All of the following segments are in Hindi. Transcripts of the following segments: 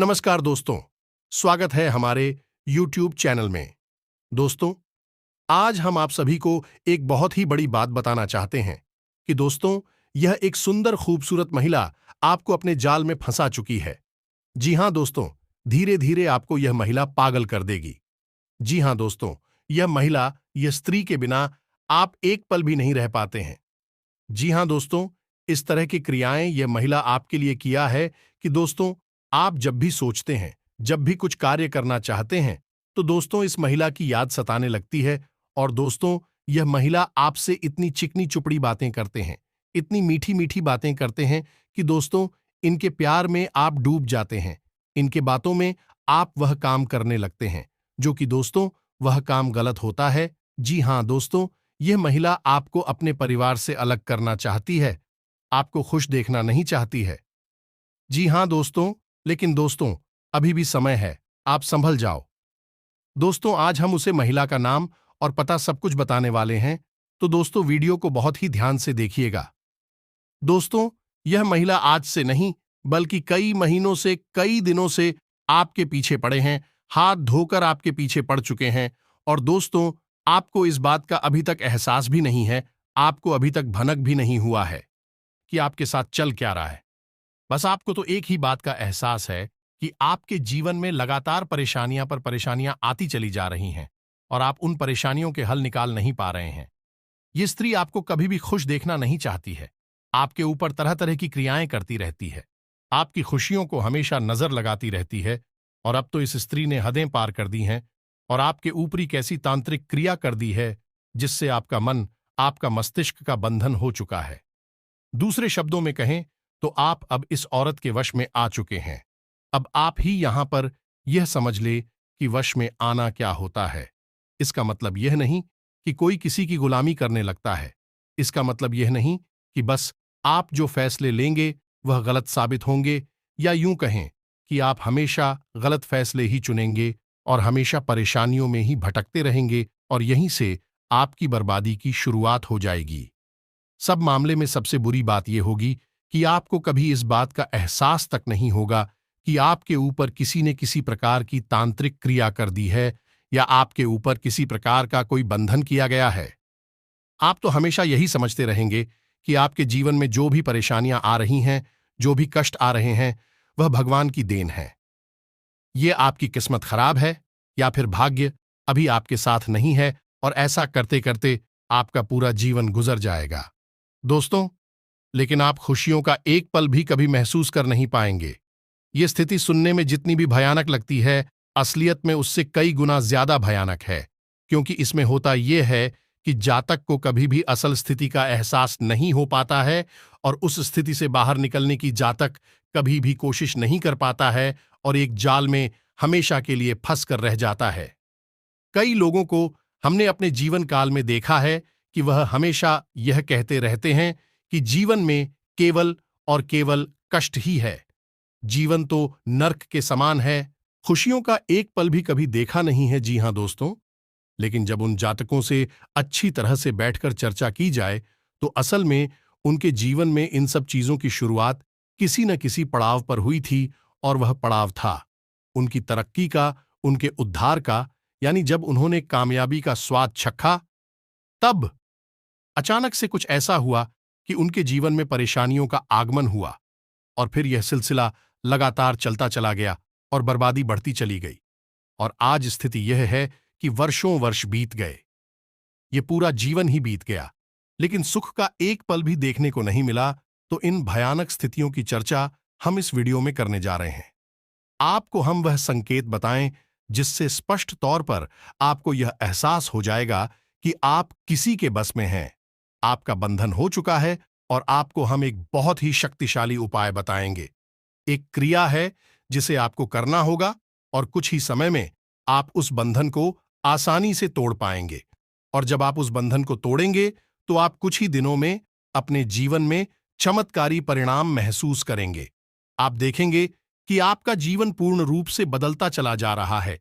नमस्कार दोस्तों, स्वागत है हमारे YouTube चैनल में। दोस्तों, आज हम आप सभी को एक बहुत ही बड़ी बात बताना चाहते हैं कि दोस्तों, यह एक सुंदर खूबसूरत महिला आपको अपने जाल में फंसा चुकी है। जी हां दोस्तों, धीरे-धीरे आपको यह महिला पागल कर देगी। जी हां दोस्तों, यह महिला, यह स्त्री के बिना आप एक पल भी नहीं रह पाते हैं। जी हां दोस्तों, इस तरह की क्रियाएं यह महिला आपके लिए किया है कि दोस्तों, आप जब भी सोचते हैं, जब भी कुछ कार्य करना चाहते हैं, तो दोस्तों इस महिला की याद सताने लगती है। और दोस्तों, यह महिला आपसे इतनी चिकनी चुपड़ी बातें करते हैं, इतनी मीठी मीठी बातें करते हैं कि दोस्तों, इनके प्यार में आप डूब जाते हैं। इनके बातों में आप वह काम करने लगते हैं जो कि दोस्तों वह काम गलत होता है। जी हां दोस्तों, यह महिला आपको अपने परिवार से अलग करना चाहती है, आपको खुश देखना नहीं चाहती है। जी हां दोस्तों, लेकिन दोस्तों अभी भी समय है, आप संभल जाओ। दोस्तों, आज हम उसे महिला का नाम और पता सब कुछ बताने वाले हैं, तो दोस्तों वीडियो को बहुत ही ध्यान से देखिएगा। दोस्तों, यह महिला आज से नहीं, बल्कि कई महीनों से, कई दिनों से आपके पीछे पड़े हैं, हाथ धोकर आपके पीछे पड़ चुके हैं। और दोस्तों, आपको इस बात का अभी तक एहसास भी नहीं है, आपको अभी तक भनक भी नहीं हुआ है कि आपके साथ चल क्या रहा है। बस आपको तो एक ही बात का एहसास है कि आपके जीवन में लगातार परेशानियां पर परेशानियां आती चली जा रही हैं और आप उन परेशानियों के हल निकाल नहीं पा रहे हैं। ये स्त्री आपको कभी भी खुश देखना नहीं चाहती है, आपके ऊपर तरह तरह की क्रियाएं करती रहती है, आपकी खुशियों को हमेशा नजर लगाती रहती है। और अब तो इस स्त्री ने हदें पार कर दी हैं और आपके ऊपरी कैसी तांत्रिक क्रिया कर दी है जिससे आपका मन, आपका मस्तिष्क का बंधन हो चुका है। दूसरे शब्दों में कहें तो आप अब इस औरत के वश में आ चुके हैं। अब आप ही यहां पर यह समझ ले कि वश में आना क्या होता है। इसका मतलब यह नहीं कि कोई किसी की गुलामी करने लगता है। इसका मतलब यह नहीं कि बस आप जो फैसले लेंगे वह गलत साबित होंगे, या यूं कहें कि आप हमेशा गलत फैसले ही चुनेंगे और हमेशा परेशानियों में ही भटकते रहेंगे और यहीं से आपकी बर्बादी की शुरुआत हो जाएगी। सब मामले में सबसे बुरी बात यह होगी कि आपको कभी इस बात का एहसास तक नहीं होगा कि आपके ऊपर किसी ने किसी प्रकार की तांत्रिक क्रिया कर दी है या आपके ऊपर किसी प्रकार का कोई बंधन किया गया है। आप तो हमेशा यही समझते रहेंगे कि आपके जीवन में जो भी परेशानियां आ रही हैं, जो भी कष्ट आ रहे हैं, वह भगवान की देन है। ये आपकी किस्मत खराब है या फिर भाग्य अभी आपके साथ नहीं है और ऐसा करते करते आपका पूरा जीवन गुजर जाएगा। दोस्तों, लेकिन आप खुशियों का एक पल भी कभी महसूस कर नहीं पाएंगे। ये स्थिति सुनने में जितनी भी भयानक लगती है, असलियत में उससे कई गुना ज्यादा भयानक है, क्योंकि इसमें होता यह है कि जातक को कभी भी असल स्थिति का एहसास नहीं हो पाता है और उस स्थिति से बाहर निकलने की जातक कभी भी कोशिश नहीं कर पाता है और एक जाल में हमेशा के लिए फंस कर रह जाता है। कई लोगों को हमने अपने जीवन काल में देखा है कि वह हमेशा यह कहते रहते हैं कि जीवन में केवल और केवल कष्ट ही है, जीवन तो नर्क के समान है, खुशियों का एक पल भी कभी देखा नहीं है। जी हां दोस्तों, लेकिन जब उन जातकों से अच्छी तरह से बैठकर चर्चा की जाए तो असल में उनके जीवन में इन सब चीजों की शुरुआत किसी न किसी पड़ाव पर हुई थी और वह पड़ाव था उनकी तरक्की का, उनके उद्धार का। यानी जब उन्होंने कामयाबी का स्वाद चखा, तब अचानक से कुछ ऐसा हुआ कि उनके जीवन में परेशानियों का आगमन हुआ और फिर यह सिलसिला लगातार चलता चला गया और बर्बादी बढ़ती चली गई। और आज स्थिति यह है कि वर्षों वर्ष बीत गए, ये पूरा जीवन ही बीत गया, लेकिन सुख का एक पल भी देखने को नहीं मिला। तो इन भयानक स्थितियों की चर्चा हम इस वीडियो में करने जा रहे हैं। आपको हम वह संकेत बताएं जिससे स्पष्ट तौर पर आपको यह एहसास हो जाएगा कि आप किसी के बस में हैं, आपका बंधन हो चुका है और आपको हम एक बहुत ही शक्तिशाली उपाय बताएंगे। एक क्रिया है जिसे आपको करना होगा और कुछ ही समय में आप उस बंधन को आसानी से तोड़ पाएंगे। और जब आप उस बंधन को तोड़ेंगे तो आप कुछ ही दिनों में अपने जीवन में चमत्कारी परिणाम महसूस करेंगे। आप देखेंगे कि आपका जीवन पूर्ण रूप से बदलता चला जा रहा है।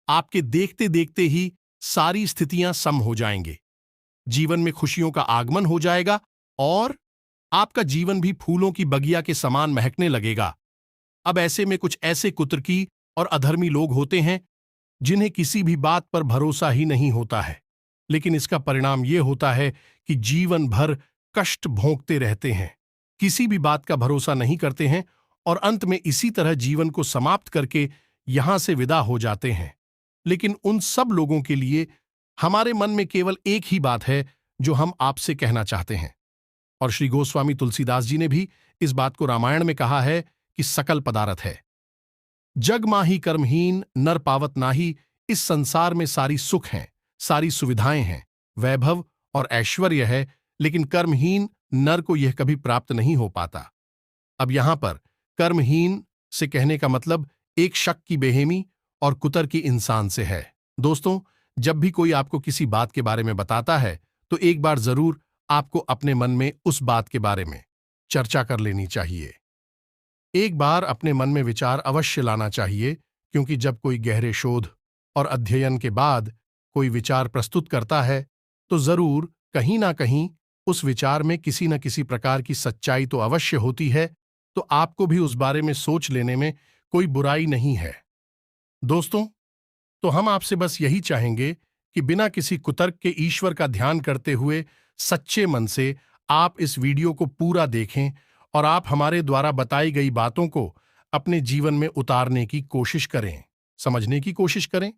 आपके देखते देखते ही सारी स्थितियां सम हो जाएंगे, जीवन में खुशियों का आगमन हो जाएगा और आपका जीवन भी फूलों की बगिया के समान महकने लगेगा। अब ऐसे में कुछ ऐसे कुतर्की और अधर्मी लोग होते हैं जिन्हें किसी भी बात पर भरोसा ही नहीं होता है, लेकिन इसका परिणाम यह होता है कि जीवन भर कष्ट भोगते रहते हैं, किसी भी बात का भरोसा नहीं करते हैं और अंत में इसी तरह जीवन को समाप्त करके यहां से विदा हो जाते हैं। लेकिन उन सब लोगों के लिए हमारे मन में केवल एक ही बात है जो हम आपसे कहना चाहते हैं। और श्री गोस्वामी तुलसीदास जी ने भी इस बात को रामायण में कहा है कि सकल पदारथ है। जग माही कर्महीन नर पावत नाही, इस संसार में सारी सुख हैं, सारी सुविधाएं हैं, वैभव और ऐश्वर्य है, लेकिन कर्महीन नर को यह कभी प्राप्त नहीं हो पाता। अब यहां पर कर्महीन से कहने का मतलब एक शक की बेहेमी और कुतर्की इंसान से है। दोस्तों, जब भी कोई आपको किसी बात के बारे में बताता है तो एक बार जरूर आपको अपने मन में उस बात के बारे में चर्चा कर लेनी चाहिए। एक बार अपने मन में विचार अवश्य लाना चाहिए, क्योंकि जब कोई गहरे शोध और अध्ययन के बाद कोई विचार प्रस्तुत करता है तो जरूर कहीं ना कहीं उस विचार में किसी न किसी प्रकार की सच्चाई तो अवश्य होती है, तो आपको भी उस बारे में सोच लेने में कोई बुराई नहीं है। दोस्तों, तो हम आपसे बस यही चाहेंगे कि बिना किसी कुतर्क के ईश्वर का ध्यान करते हुए सच्चे मन से आप इस वीडियो को पूरा देखें और आप हमारे द्वारा बताई गई बातों को अपने जीवन में उतारने की कोशिश करें, समझने की कोशिश करें।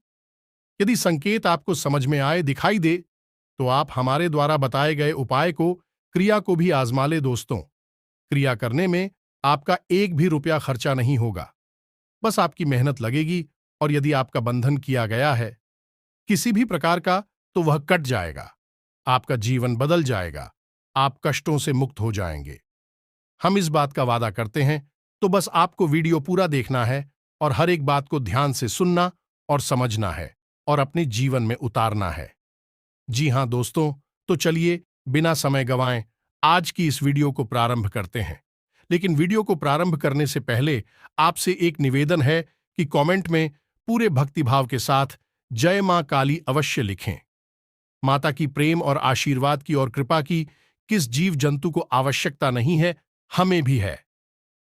यदि संकेत आपको समझ में आए, दिखाई दे, तो आप हमारे द्वारा बताए गए उपाय को, क्रिया को भी आजमा ले। दोस्तों, क्रिया करने में आपका एक भी रुपया खर्चा नहीं होगा, बस आपकी मेहनत लगेगी और यदि आपका बंधन किया गया है किसी भी प्रकार का तो वह कट जाएगा, आपका जीवन बदल जाएगा, आप कष्टों से मुक्त हो जाएंगे। हम इस बात का वादा करते हैं, तो बस आपको वीडियो पूरा देखना है और हर एक बात को ध्यान से सुनना और समझना है और अपने जीवन में उतारना है। जी हां दोस्तों, तो चलिए बिना समय गंवाए आज की इस वीडियो को प्रारंभ करते हैं। लेकिन वीडियो को प्रारंभ करने से पहले आपसे एक निवेदन है कि कमेंट में पूरे भक्तिभाव के साथ जय मां काली अवश्य लिखें। माता की प्रेम और आशीर्वाद की और कृपा की किस जीव जंतु को आवश्यकता नहीं है, हमें भी है,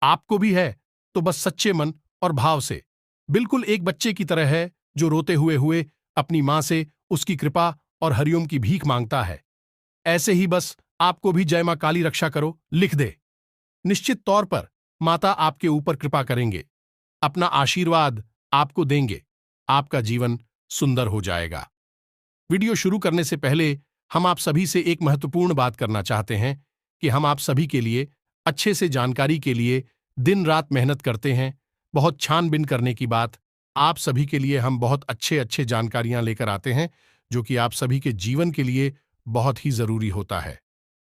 आपको भी है। तो बस सच्चे मन और भाव से, बिल्कुल एक बच्चे की तरह है जो रोते हुए हुए अपनी मां से उसकी कृपा और हरिओम की भीख मांगता है, ऐसे ही बस आपको भी जय मां काली रक्षा करो लिख दे। निश्चित तौर पर माता आपके ऊपर कृपा करेंगे, अपना आशीर्वाद आपको देंगे, आपका जीवन सुंदर हो जाएगा। वीडियो शुरू करने से पहले हम आप सभी से एक महत्वपूर्ण बात करना चाहते हैं कि हम आप सभी के लिए अच्छे से जानकारी के लिए दिन रात मेहनत करते हैं। बहुत छानबीन करने की बात, आप सभी के लिए हम बहुत अच्छे अच्छे जानकारियां लेकर आते हैं जो कि आप सभी के जीवन के लिए बहुत ही जरूरी होता है।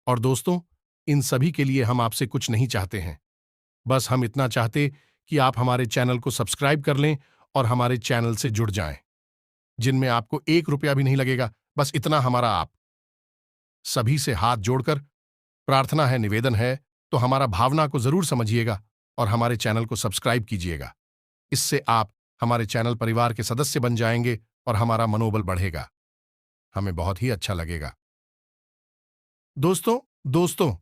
और दोस्तों, इन सभी के लिए हम आपसे कुछ नहीं चाहते हैं, बस हम इतना चाहते कि आप हमारे चैनल को सब्सक्राइब कर लें और हमारे चैनल से जुड़ जाएं, जिनमें आपको एक रुपया भी नहीं लगेगा। बस इतना हमारा आप सभी से हाथ जोड़कर प्रार्थना है, निवेदन है, तो हमारा भावना को जरूर समझिएगा और हमारे चैनल को सब्सक्राइब कीजिएगा। इससे आप हमारे चैनल परिवार के सदस्य बन जाएंगे और हमारा मनोबल बढ़ेगा, हमें बहुत ही अच्छा लगेगा। दोस्तों,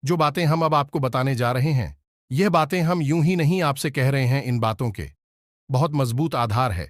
जो बातें हम अब आपको बताने जा रहे हैं, यह बातें हम यूं ही नहीं आपसे कह रहे हैं। इन बातों के बहुत मजबूत आधार है।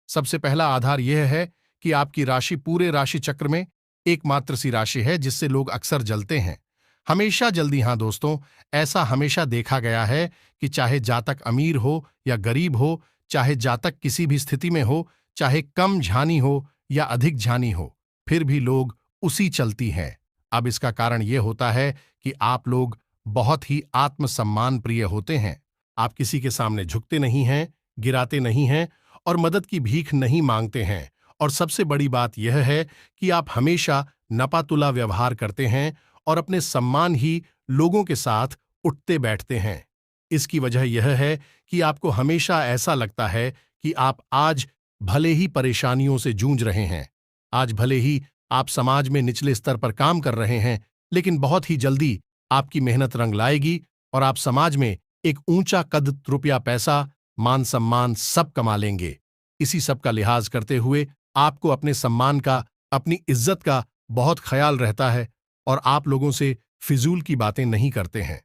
सबसे पहला आधार यह है कि आपकी राशि पूरे राशि चक्र में एकमात्र सी राशि है जिससे लोग अक्सर जलते हैं, हमेशा जल्दी। हाँ दोस्तों, ऐसा हमेशा देखा गया है कि चाहे जातक अमीर हो या गरीब हो, चाहे जातक किसी भी स्थिति में हो, चाहे कम झानी हो या अधिक झानी हो, फिर भी लोग उसी चलती हैं। अब इसका कारण यह होता है कि आप लोग बहुत ही आत्मसम्मान प्रिय होते हैं। आप किसी के सामने झुकते नहीं हैं, गिराते नहीं हैं और मदद की भीख नहीं मांगते हैं। और सबसे बड़ी बात यह है कि आप हमेशा नपातुला व्यवहार करते हैं और अपने सम्मान ही लोगों के साथ उठते बैठते हैं। इसकी वजह यह है कि आपको हमेशा ऐसा लगता है कि आप आज भले ही परेशानियों से जूझ रहे हैं, आज भले ही आप समाज में निचले स्तर पर काम कर रहे हैं, लेकिन बहुत ही जल्दी आपकी मेहनत रंग लाएगी और आप समाज में एक ऊंचा कद, रुपया, पैसा, मान सम्मान सब कमा लेंगे। इसी सब का लिहाज करते हुए आपको अपने सम्मान का, अपनी इज्जत का बहुत ख्याल रहता है और आप लोगों से फिजूल की बातें नहीं करते हैं,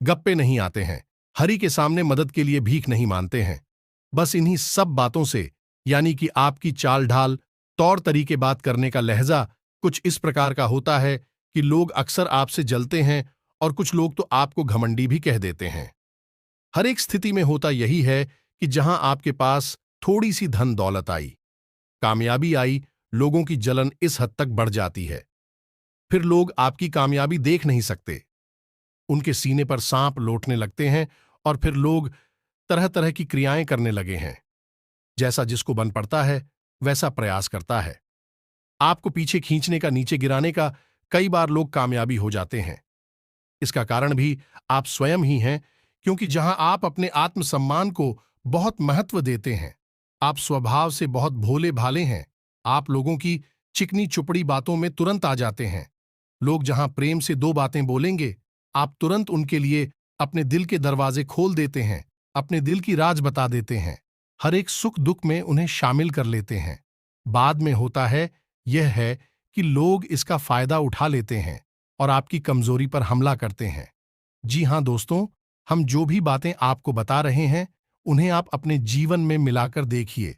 गप्पे नहीं आते हैं। हरि के सामने मदद के लिए भीख नहीं मानते हैं। बस इन्हीं सब बातों से, यानी कि आपकी चाल ढाल, तौर तरीके, बात करने का लहजा कुछ इस प्रकार का होता है कि लोग अक्सर आपसे जलते हैं, और कुछ लोग तो आपको घमंडी भी कह देते हैं। हर एक स्थिति में होता यही है कि जहां आपके पास थोड़ी सी धन दौलत आई, कामयाबी आई, लोगों की जलन इस हद तक बढ़ जाती है। फिर लोग आपकी कामयाबी देख नहीं सकते, उनके सीने पर सांप लौटने लगते हैं, और फिर लोग तरह तरह की क्रियाएं करने लगे हैं। जैसा जिसको बन पड़ता है वैसा प्रयास करता है, आपको पीछे खींचने का, नीचे गिराने का। कई बार लोग कामयाबी हो जाते हैं। इसका कारण भी आप स्वयं ही हैं, क्योंकि जहां आप अपने आत्मसम्मान को बहुत महत्व देते हैं, आप स्वभाव से बहुत भोले भाले हैं। आप लोगों की चिकनी चुपड़ी बातों में तुरंत आ जाते हैं। लोग जहां प्रेम से दो बातें बोलेंगे, आप तुरंत उनके लिए अपने दिल के दरवाजे खोल देते हैं, अपने दिल की राज बता देते हैं, हर एक सुख दुख में उन्हें शामिल कर लेते हैं। बाद में होता है यह है कि लोग इसका फायदा उठा लेते हैं और आपकी कमजोरी पर हमला करते हैं। जी हां दोस्तों, हम जो भी बातें आपको बता रहे हैं, उन्हें आप अपने जीवन में मिलाकर देखिए।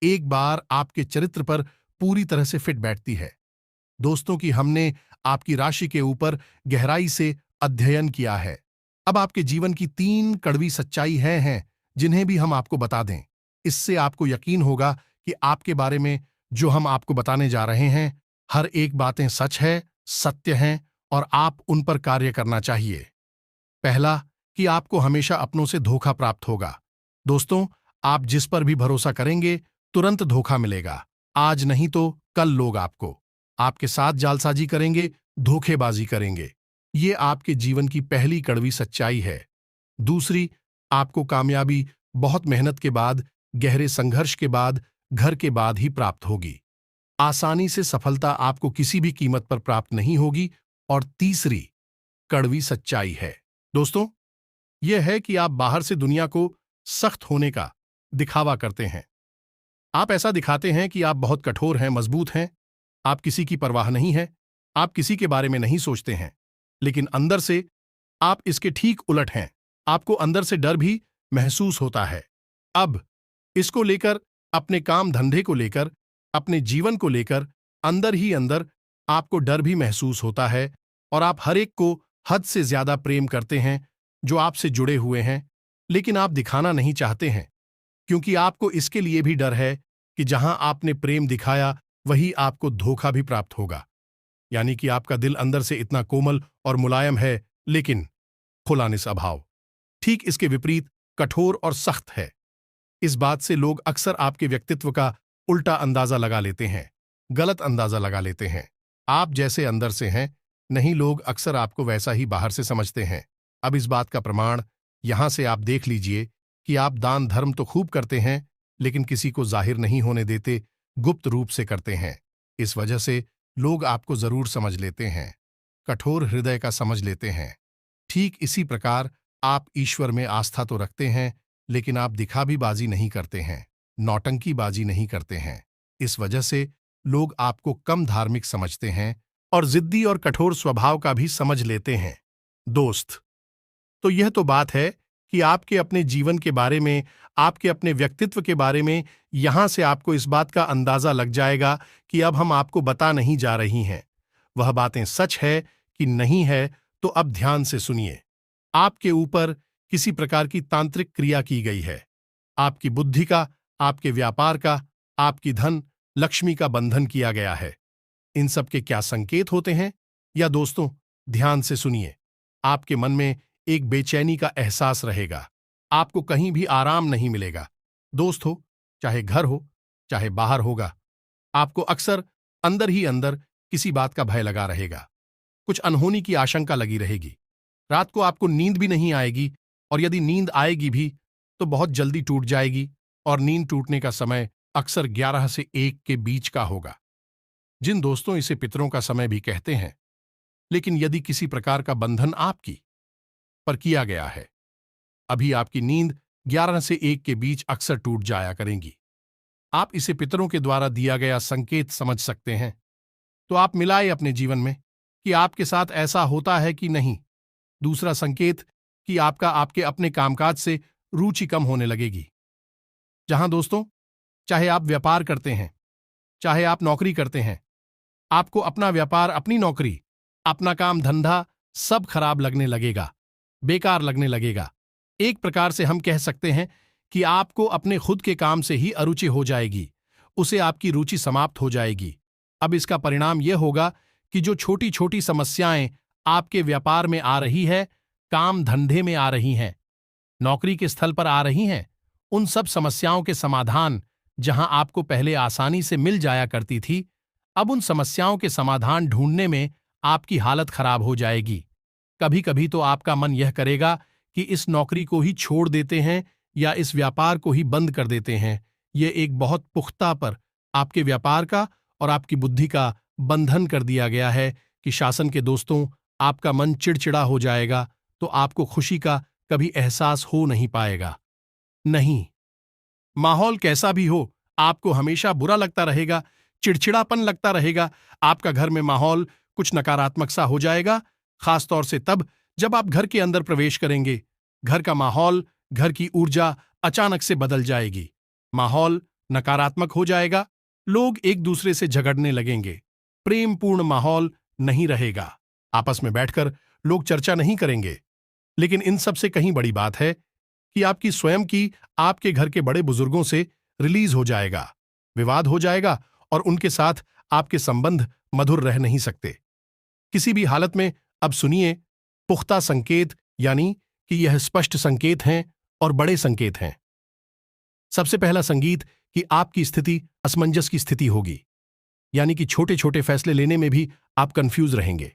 एक बार आपके चरित्र पर पूरी तरह से फिट बैठती है। दोस्तों कि हमने आपकी राशि के ऊपर गहराई से अध्ययन किया है। अब आपके जीवन की 3 कड़वी सच्चाई हैं जिन्हें भी हम आपको बता दें। इससे आपको यकीन होगा कि आपके बारे में जो हम आपको बताने जा रहे हैं, हर एक बातें सच है, सत्य हैं, और आप उन पर कार्य करना चाहिए। पहला, कि आपको हमेशा अपनों से धोखा प्राप्त होगा। दोस्तों, आप जिस पर भी भरोसा करेंगे, तुरंत धोखा मिलेगा। आज नहीं तो कल लोग आपके साथ जालसाजी करेंगे, धोखेबाजी करेंगे। ये आपके जीवन की पहली कड़वी सच्चाई है। दूसरी, आपको कामयाबी बहुत मेहनत के बाद, गहरे संघर्ष के बाद, घर के बाद ही प्राप्त होगी। आसानी से सफलता आपको किसी भी कीमत पर प्राप्त नहीं होगी। और तीसरी कड़वी सच्चाई है दोस्तों, यह है कि आप बाहर से दुनिया को सख्त होने का दिखावा करते हैं। आप ऐसा दिखाते हैं कि आप बहुत कठोर हैं, मजबूत हैं, आप किसी की परवाह नहीं है, आप किसी के बारे में नहीं सोचते हैं। लेकिन अंदर से आप इसके ठीक उलट हैं। आपको अंदर से डर भी महसूस होता है। अब इसको लेकर, अपने काम धंधे को लेकर, अपने जीवन को लेकर, अंदर ही अंदर आपको डर भी महसूस होता है, और आप हर एक को हद से ज्यादा प्रेम करते हैं जो आपसे जुड़े हुए हैं, लेकिन आप दिखाना नहीं चाहते हैं, क्योंकि आपको इसके लिए भी डर है कि जहां आपने प्रेम दिखाया वही आपको धोखा भी प्राप्त होगा। यानी कि आपका दिल अंदर से इतना कोमल और मुलायम है, लेकिन खुला निस्वभाव। ठीक इसके विपरीत कठोर और सख्त है। इस बात से लोग अक्सर आपके व्यक्तित्व का उल्टा अंदाजा लगा लेते हैं, गलत अंदाजा लगा लेते हैं। आप जैसे अंदर से हैं, नहीं, लोग अक्सर आपको वैसा ही बाहर से समझते हैं। अब इस बात का प्रमाण यहां से आप देख लीजिए कि आप दान धर्म तो खूब करते हैं, लेकिन किसी को जाहिर नहीं होने देते, गुप्त रूप से करते हैं। इस वजह से लोग आपको जरूर समझ लेते हैं, कठोर हृदय का समझ लेते हैं। ठीक इसी प्रकार आप ईश्वर में आस्था तो रखते हैं, लेकिन आप दिखावीबाजी नहीं करते हैं, नौटंकीबाजी नहीं करते हैं। इस वजह से लोग आपको कम धार्मिक समझते हैं और जिद्दी और कठोर स्वभाव का भी समझ लेते हैं। दोस्त, तो यह तो बात है कि आपके अपने जीवन के बारे में, आपके अपने व्यक्तित्व के बारे में। यहां से आपको इस बात का अंदाजा लग जाएगा कि अब हम आपको बता नहीं जा रही हैं, वह बातें सच है कि नहीं है। तो अब ध्यान से सुनिए। आपके ऊपर किसी प्रकार की तांत्रिक क्रिया की गई है। आपकी बुद्धि का, आपके व्यापार का, आपकी धन लक्ष्मी का बंधन किया गया है। इन सब के क्या संकेत होते हैं? या दोस्तों, ध्यान से सुनिए। आपके मन में एक बेचैनी का एहसास रहेगा, आपको कहीं भी आराम नहीं मिलेगा। दोस्त हो, चाहे घर हो, चाहे बाहर होगा, आपको अक्सर अंदर ही अंदर किसी बात का भय लगा रहेगा, कुछ अनहोनी की आशंका लगी रहेगी। रात को आपको नींद भी नहीं आएगी, और यदि नींद आएगी भी तो बहुत जल्दी टूट जाएगी, और नींद टूटने का समय अक्सर 11 से 1 के बीच का होगा। जिन दोस्तों इसे पितरों का समय भी कहते हैं, लेकिन यदि किसी प्रकार का बंधन आपकी पर किया गया है, अभी आपकी नींद 11 से 1 के बीच अक्सर टूट जाया करेंगी। आप इसे पितरों के द्वारा दिया गया संकेत समझ सकते हैं। तो आप मिलाए अपने जीवन में कि आपके साथ ऐसा होता है कि नहीं। दूसरा संकेत कि आपका आपके अपने कामकाज से रुचि कम होने लगेगी। जहां दोस्तों, चाहे आप व्यापार करते हैं, चाहे आप नौकरी करते हैं, आपको अपना व्यापार, अपनी नौकरी, अपना काम धंधा सब खराब लगने लगेगा, बेकार लगने लगेगा। एक प्रकार से हम कह सकते हैं कि आपको अपने खुद के काम से ही अरुचि हो जाएगी, उसे आपकी रुचि समाप्त हो जाएगी। अब इसका परिणाम यह होगा कि जो छोटी छोटी समस्याएं आपके व्यापार में आ रही है, काम धंधे में आ रही हैं, नौकरी के स्थल पर आ रही हैं, उन सब समस्याओं के समाधान जहां आपको पहले आसानी से मिल जाया करती थी, अब उन समस्याओं के समाधान ढूंढने में आपकी हालत खराब हो जाएगी। कभी कभी तो आपका मन यह करेगा कि इस नौकरी को ही छोड़ देते हैं या इस व्यापार को ही बंद कर देते हैं। ये एक बहुत पुख्ता पर आपके व्यापार का और आपकी बुद्धि का बंधन कर दिया गया है कि शासन के दोस्तों, आपका मन चिड़चिड़ा हो जाएगा, तो आपको खुशी का कभी एहसास हो नहीं पाएगा। नहीं, माहौल कैसा भी हो, आपको हमेशा बुरा लगता रहेगा, चिड़चिड़ापन लगता रहेगा। आपका घर में माहौल कुछ नकारात्मक सा हो जाएगा, खासतौर से तब जब आप घर के अंदर प्रवेश करेंगे। घर का माहौल, घर की ऊर्जा अचानक से बदल जाएगी। माहौल नकारात्मक हो जाएगा, लोग एक दूसरे से झगड़ने लगेंगे, प्रेमपूर्ण माहौल नहीं रहेगा, आपस में बैठकर लोग चर्चा नहीं करेंगे। लेकिन इन सब से कहीं बड़ी बात है कि आपकी स्वयं की, आपके घर के बड़े बुजुर्गों से रिलीज हो जाएगा, विवाद हो जाएगा और उनके साथ आपके संबंध मधुर रह नहीं सकते किसी भी हालत में। अब सुनिए पुख्ता संकेत, यानी कि यह स्पष्ट संकेत हैं और बड़े संकेत हैं। सबसे पहला संगीत कि आपकी स्थिति असमंजस की स्थिति होगी, यानी कि छोटे छोटे फैसले लेने में भी आप कंफ्यूज रहेंगे।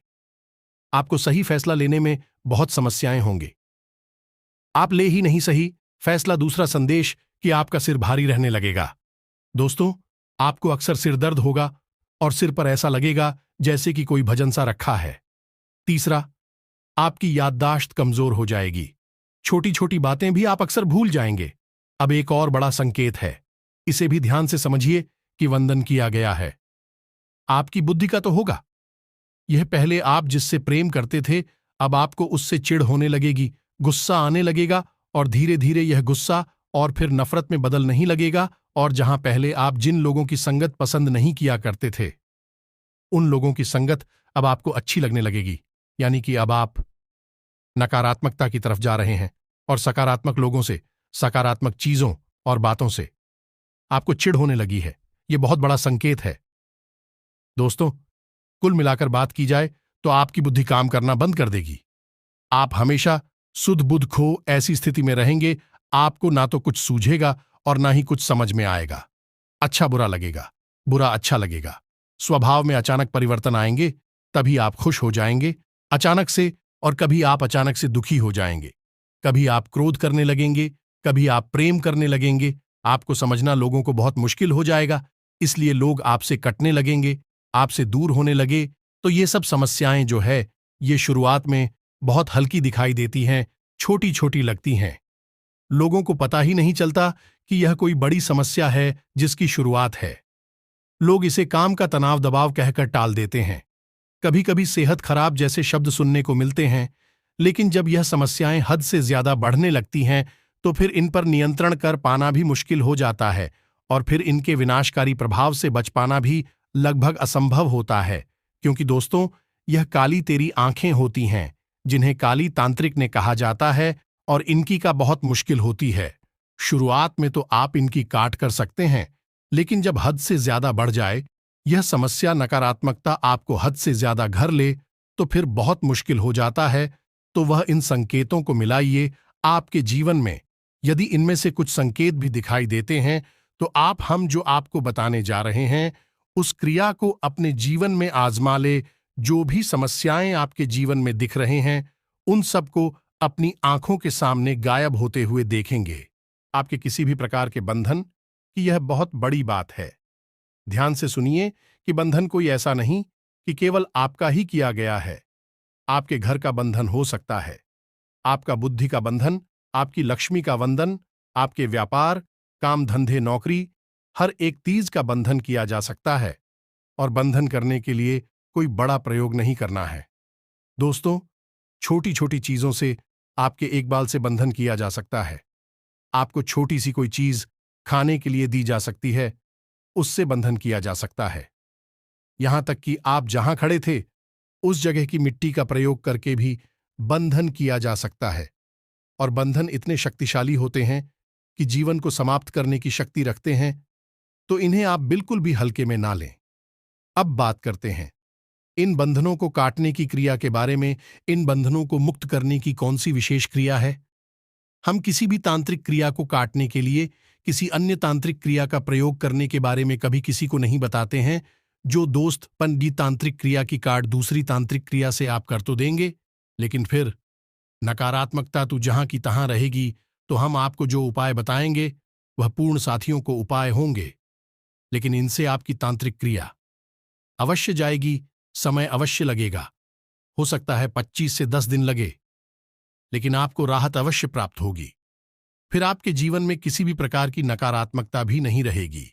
आपको सही फैसला लेने में बहुत समस्याएं होंगी। आप ले ही नहीं सही फैसला। दूसरा संदेश कि आपका सिर भारी रहने लगेगा। दोस्तों, आपको अक्सर सिर दर्द होगा और सिर पर ऐसा लगेगा जैसे कि कोई भजन सा रखा है। तीसरा, आपकी याददाश्त कमजोर हो जाएगी, छोटी छोटी बातें भी आप अक्सर भूल जाएंगे। अब एक और बड़ा संकेत है, इसे भी ध्यान से समझिए कि वंदन किया गया है। आपकी बुद्धि का तो होगा। यह पहले आप जिससे प्रेम करते थे, अब आपको उससे चिढ़ होने लगेगी, गुस्सा आने लगेगा और धीरे धीरे यह गुस्सा और फिर नफरत में बदल नहीं लगेगा। और जहां पहले आप जिन लोगों की संगत पसंद नहीं किया करते थे, उन लोगों की संगत अब आपको अच्छी लगने लगेगी, यानी कि अब आप नकारात्मकता की तरफ जा रहे हैं और सकारात्मक लोगों से, सकारात्मक चीजों और बातों से आपको चिढ़ होने लगी है। यह बहुत बड़ा संकेत है। दोस्तों, कुल मिलाकर बात की जाए तो आपकी बुद्धि काम करना बंद कर देगी। आप हमेशा सुध बुध खो ऐसी स्थिति में रहेंगे। आपको ना तो कुछ सूझेगा और ना ही कुछ समझ में आएगा। अच्छा बुरा लगेगा, बुरा अच्छा लगेगा। स्वभाव में अचानक परिवर्तन आएंगे, तभी आप खुश हो जाएंगे अचानक से, और कभी आप अचानक से दुखी हो जाएंगे। कभी आप क्रोध करने लगेंगे, कभी आप प्रेम करने लगेंगे। आपको समझना लोगों को बहुत मुश्किल हो जाएगा, इसलिए लोग आपसे कटने लगेंगे, आपसे दूर होने लगे। तो ये सब समस्याएं जो है, ये शुरुआत में बहुत हल्की दिखाई देती हैं, छोटी छोटी लगती हैं। लोगों को पता ही नहीं चलता कि यह कोई बड़ी समस्या है जिसकी शुरुआत है। लोग इसे काम का तनाव दबाव कहकर टाल देते हैं। कभी कभी सेहत खराब जैसे शब्द सुनने को मिलते हैं, लेकिन जब यह समस्याएं हद से ज्यादा बढ़ने लगती हैं तो फिर इन पर नियंत्रण कर पाना भी मुश्किल हो जाता है और फिर इनके विनाशकारी प्रभाव से बच पाना भी लगभग असंभव होता है। क्योंकि दोस्तों, यह काली तेरी आंखें होती हैं, जिन्हें काली तांत्रिक ने कहा जाता है, और इनकी का बहुत मुश्किल होती है। शुरुआत में तो आप इनकी काट कर सकते हैं, लेकिन जब हद से ज्यादा बढ़ जाए, यह समस्या नकारात्मकता आपको हद से ज्यादा घर ले, तो फिर बहुत मुश्किल हो जाता है। तो वह इन संकेतों को मिलाइए आपके जीवन में। यदि इनमें से कुछ संकेत भी दिखाई देते हैं, तो हम जो आपको बताने जा रहे हैं, उस क्रिया को अपने जीवन में आजमा ले। जो भी समस्याएं आपके जीवन में दिख रहे हैं, उन सबको अपनी आंखों के सामने गायब होते हुए देखेंगे। आपके किसी भी प्रकार के बंधन की यह बहुत बड़ी बात है। ध्यान से सुनिए कि बंधन कोई ऐसा नहीं कि केवल आपका ही किया गया है। आपके घर का बंधन हो सकता है, आपका बुद्धि का बंधन, आपकी लक्ष्मी का बंधन, आपके व्यापार, काम धंधे, नौकरी, हर एक चीज का बंधन किया जा सकता है। और बंधन करने के लिए कोई बड़ा प्रयोग नहीं करना है। दोस्तों, छोटी छोटी चीजों से आपके एक बाल से बंधन किया जा सकता है। आपको छोटी सी कोई चीज खाने के लिए दी जा सकती है, उससे बंधन किया जा सकता है। यहां तक कि आप जहां खड़े थे उस जगह की मिट्टी का प्रयोग करके भी बंधन किया जा सकता है। और बंधन इतने शक्तिशाली होते हैं कि जीवन को समाप्त करने की शक्ति रखते हैं, तो इन्हें आप बिल्कुल भी हल्के में ना लें। अब बात करते हैं इन बंधनों को काटने की क्रिया के बारे में। इन बंधनों को मुक्त करने की कौन सी विशेष क्रिया है? हम किसी भी तांत्रिक क्रिया को काटने के लिए किसी अन्य तांत्रिक क्रिया का प्रयोग करने के बारे में कभी किसी को नहीं बताते हैं। जो दोस्त पंडित तांत्रिक क्रिया की काट दूसरी तांत्रिक क्रिया से आप कर तो देंगे, लेकिन फिर नकारात्मकता तो जहां की तहां रहेगी। तो हम आपको जो उपाय बताएंगे वह पूर्ण साथियों को उपाय होंगे, लेकिन इनसे आपकी तांत्रिक क्रिया अवश्य जाएगी। समय अवश्य लगेगा, हो सकता है 25 से 10 दिन लगे, लेकिन आपको राहत अवश्य प्राप्त होगी। फिर आपके जीवन में किसी भी प्रकार की नकारात्मकता भी नहीं रहेगी।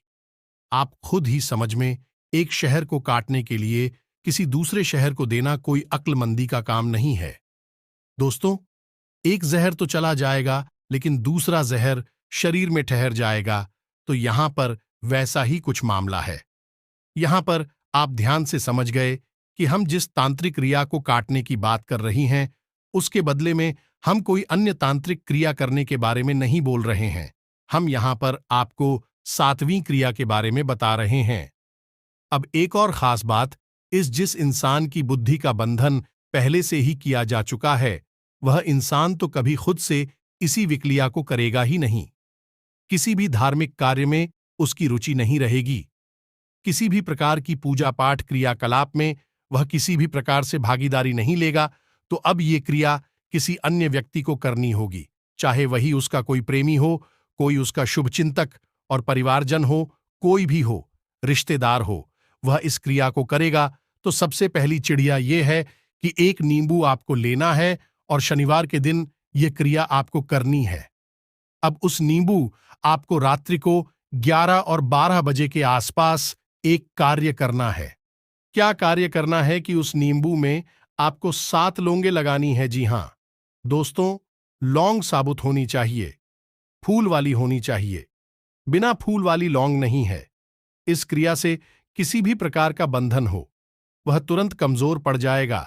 आप खुद ही समझ में, एक शहर को काटने के लिए किसी दूसरे शहर को देना कोई अक्लमंदी का काम नहीं है। दोस्तों, एक जहर तो चला जाएगा, लेकिन दूसरा जहर शरीर में ठहर जाएगा। तो यहां पर वैसा ही कुछ मामला है। यहां पर आप ध्यान से समझ गए कि हम जिस तांत्रिक क्रिया को काटने की बात कर रही हैं, उसके बदले में हम कोई अन्य तांत्रिक क्रिया करने के बारे में नहीं बोल रहे हैं। हम यहां पर आपको 7वीं क्रिया के बारे में बता रहे हैं। अब एक और खास बात, जिस इंसान की बुद्धि का बंधन पहले से ही किया जा चुका है, वह इंसान तो कभी खुद से इसी विक्रिया को करेगा ही नहीं। किसी भी धार्मिक कार्य में उसकी रुचि नहीं रहेगी। किसी भी प्रकार की पूजा पाठ क्रियाकलाप में वह किसी भी प्रकार से भागीदारी नहीं लेगा। तो अब ये क्रिया किसी अन्य व्यक्ति को करनी होगी, चाहे वही उसका कोई प्रेमी हो, कोई उसका शुभचिंतक और परिवारजन हो, कोई भी हो, रिश्तेदार हो, वह इस क्रिया को करेगा। तो सबसे पहली चिड़िया यह है कि एक नींबू आपको लेना है और शनिवार के दिन यह क्रिया आपको करनी है। अब उस नींबू आपको रात्रि को 11 और 12 बजे के आसपास एक कार्य करना है। क्या कार्य करना है कि उस नींबू में आपको 7 लौंगे लगानी है। जी हां दोस्तों, लौंग साबुत होनी चाहिए, फूल वाली होनी चाहिए। बिना फूल वाली लौंग नहीं है। इस क्रिया से किसी भी प्रकार का बंधन हो, वह तुरंत कमजोर पड़ जाएगा।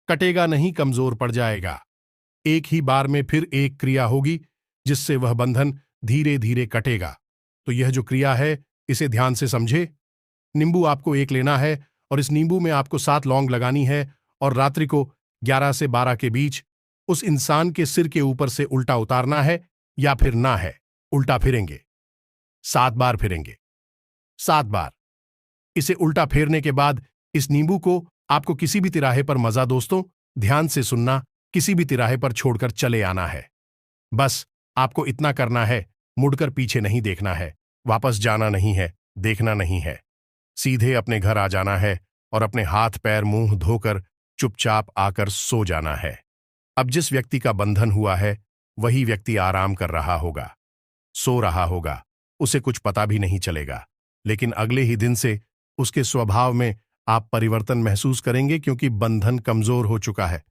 कटेगा नहीं, कमजोर पड़ जाएगा। एक ही बार में फिर एक क्रिया होगी जिससे वह बंधन धीरे धीरे कटेगा। तो यह जो क्रिया है, इसे ध्यान से समझे। नींबू आपको एक लेना है और इस नींबू में आपको 7 लौंग लगानी है और रात्रि को 11 से 12 के बीच उस इंसान के सिर के ऊपर से उल्टा उतारना है, या फिर ना है, उल्टा फिरेंगे। 7 बार फिरेंगे, 7 बार। इसे उल्टा फेरने के बाद इस नींबू को आपको किसी भी तिराहे पर, मजा दोस्तों ध्यान से सुनना, किसी भी तिराहे पर छोड़कर चले आना है। बस आपको इतना करना है, मुड़कर पीछे नहीं देखना है, वापस जाना नहीं है, देखना नहीं है। सीधे अपने घर आ जाना है और अपने हाथ पैर मुंह धोकर चुपचाप आकर सो जाना है। अब जिस व्यक्ति का बंधन हुआ है वही व्यक्ति आराम कर रहा होगा, सो रहा होगा, उसे कुछ पता भी नहीं चलेगा। लेकिन अगले ही दिन से उसके स्वभाव में आप परिवर्तन महसूस करेंगे, क्योंकि बंधन कमजोर हो चुका है।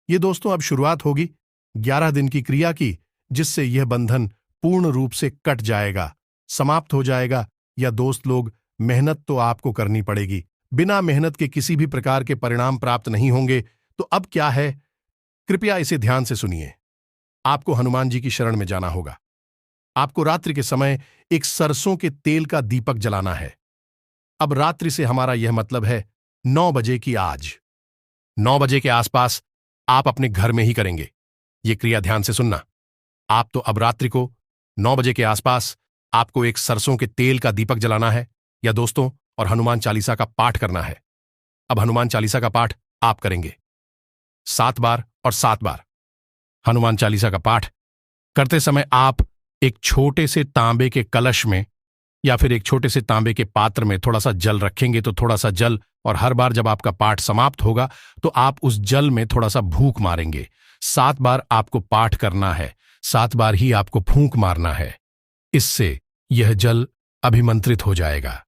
ये दोस्तों अब शुरुआत होगी 11 दिन की क्रिया की, जिससे यह बंधन पूर्ण रूप से कट जाएगा, समाप्त हो जाएगा। या दोस्त लोग, मेहनत तो आपको करनी पड़ेगी, बिना मेहनत के किसी भी प्रकार के परिणाम प्राप्त नहीं होंगे। तो अब क्या है, कृपया इसे ध्यान से सुनिए। आपको हनुमान जी की शरण में जाना होगा। आपको रात्रि के समय एक सरसों के तेल का दीपक जलाना है। अब रात्रि से हमारा यह मतलब है 9 बजे की। आज 9 बजे के आसपास आप अपने घर में ही करेंगे। यह क्रिया ध्यान से सुनना। आप तो अब रात्रि को 9 बजे के आसपास आपको एक सरसों के तेल का दीपक जलाना है, या दोस्तों, और हनुमान चालीसा का पाठ करना है। अब हनुमान चालीसा का पाठ आप करेंगे 7 बार और 7 बार। हनुमान चालीसा का पाठ करते समय आप एक छोटे से तांबे के कलश में या फिर एक छोटे से तांबे के पात्र में थोड़ा सा जल रखेंगे। तो थोड़ा सा जल, और हर बार जब आपका पाठ समाप्त होगा तो आप उस जल में थोड़ा सा फूंक मारेंगे। 7 बार आपको पाठ करना है, 7 बार ही आपको फूंक मारना है। इससे यह जल अभिमंत्रित हो जाएगा।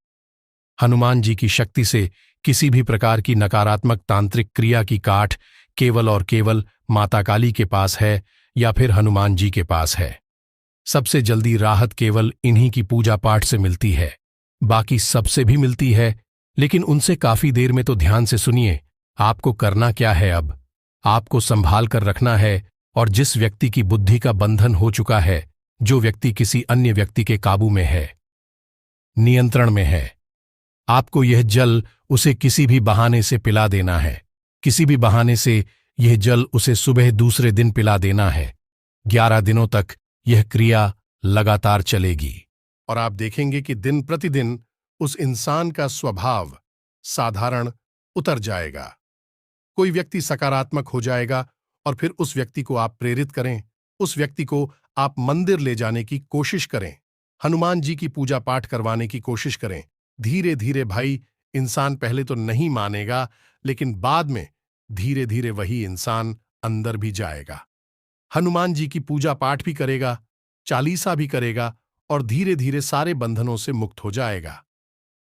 हनुमान जी की शक्ति से किसी भी प्रकार की नकारात्मक तांत्रिक क्रिया की काट केवल और केवल माता काली के पास है। या फिर हनुमान जी के पास है। सबसे जल्दी राहत केवल इन्हीं की पूजा पाठ से मिलती है। बाकी सबसे भी मिलती है, लेकिन उनसे काफी देर में। तो ध्यान से सुनिए, आपको करना क्या है। अब आपको संभाल कर रखना है, और जिस व्यक्ति की बुद्धि का बंधन हो चुका है, जो व्यक्ति किसी अन्य व्यक्ति के काबू में है, नियंत्रण में है, आपको यह जल उसे किसी भी बहाने से पिला देना है। किसी भी बहाने से यह जल उसे सुबह दूसरे दिन पिला देना है। 11 दिनों तक यह क्रिया लगातार चलेगी, और आप देखेंगे कि दिन प्रतिदिन उस इंसान का स्वभाव साधारण उतर जाएगा। कोई व्यक्ति सकारात्मक हो जाएगा, और फिर उस व्यक्ति को आप प्रेरित करें, उस व्यक्ति को आप मंदिर ले जाने की कोशिश करें, हनुमान जी की पूजा पाठ करवाने की कोशिश करें। धीरे धीरे भाई, इंसान पहले तो नहीं मानेगा, लेकिन बाद में धीरे धीरे वही इंसान अंदर भी जाएगा, हनुमान जी की पूजा पाठ भी करेगा, चालीसा भी करेगा, और धीरे धीरे सारे बंधनों से मुक्त हो जाएगा।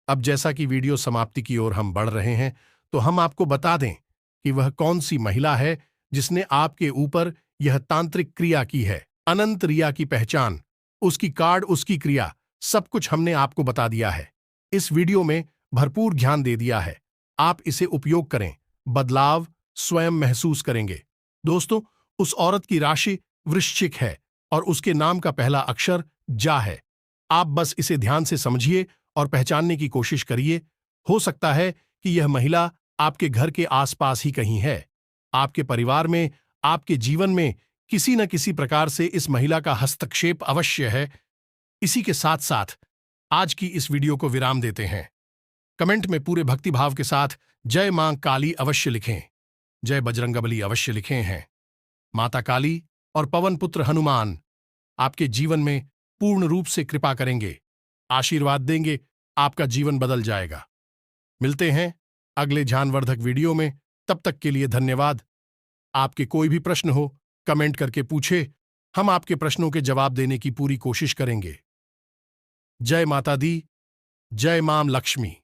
अब जैसा कि वीडियो समाप्ति की ओर हम बढ़ रहे हैं, तो हम आपको बता दें कि वह कौन सी महिला है जिसने आपके ऊपर यह तांत्रिक क्रिया की है। अनंत रिया की पहचान, उसकी कार्ड, उसकी क्रिया, सब कुछ हमने आपको बता दिया है। इस वीडियो में भरपूर ध्यान दे दिया है। आप इसे उपयोग करें, बदलाव स्वयं महसूस करेंगे। दोस्तों, उस औरत की राशि वृश्चिक है, और उसके नाम का पहला अक्षर जा है। आप बस इसे ध्यान से समझिए और पहचानने की कोशिश करिए। हो सकता है कि यह महिला आपके घर के आसपास ही कहीं है, आपके परिवार में, आपके जीवन में किसी न किसी प्रकार से इस महिला का हस्तक्षेप अवश्य है। इसी के साथ साथ आज की इस वीडियो को विराम देते हैं। कमेंट में पूरे भक्तिभाव के साथ जय मां काली अवश्य लिखें, जय बजरंगबली अवश्य लिखें हैं। माता काली और पवन पुत्र हनुमान आपके जीवन में पूर्ण रूप से कृपा करेंगे, आशीर्वाद देंगे, आपका जीवन बदल जाएगा। मिलते हैं अगले ज्ञानवर्धक वीडियो में। तब तक के लिए धन्यवाद। आपके कोई भी प्रश्न हो, कमेंट करके पूछे, हम आपके प्रश्नों के जवाब देने की पूरी कोशिश करेंगे। जय माता दी, जय मां लक्ष्मी।